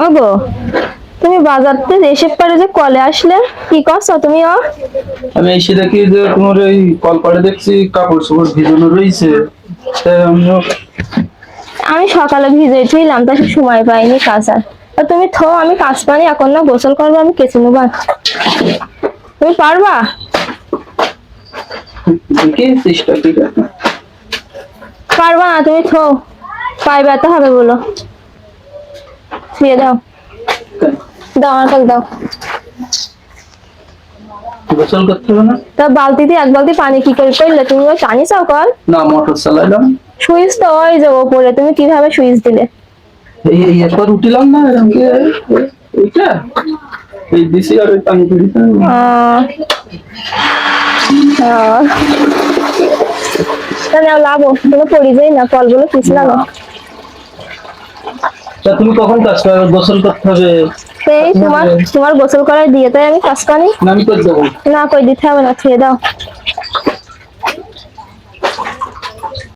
ওগো, তুমি বাজার থেকে এসে পরে যে কলে আসলে, কি করছো তুমি? আমি এসে দেখি যে তোমার ওই কলপাড়ে দেখছি কাপড় চোপড় ভিজানো রয়েছে। তাই আমি সকালে ভিজে ছিলাম, তাই সময় পাইনি কাচার। তুমি থো, আমি কাজ পানি এখন না, গোসল করবো, আমি কেচে নেবো। তুমি পারবা? দেখি চেষ্টা ঠিক আছে। পারবা না তুমি? থো, পায়ে ব্যথা হবে বলো। শুয়ে দাও, দাও আমার কাছে দাও। গোসল করতে হবে না? তা বালতিতে এক বালতি পানি কি করে করলে তুমি? ওই পানি চাও কল? না, মোটর চালাইলাম। সুইচ তো ওই যে ওপরে, তুমি কিভাবে সুইচ দিলে? এই একবার উঠিলাম না এরকম কি ওইটা এই দিছি আর ওই পানি দিছি। তাহলে লাভ তুমি পড়ি যাই না, কলগুলো পিছলাম। তা তুমি কখন কাজ করবে? গোসল করতে হবে। সেই তোমার গোসল করার দিয়ে তাই আমি কাজ পানি না, আমি করে দেবো। না, কই দিতে হবে না, খেয়ে দাও।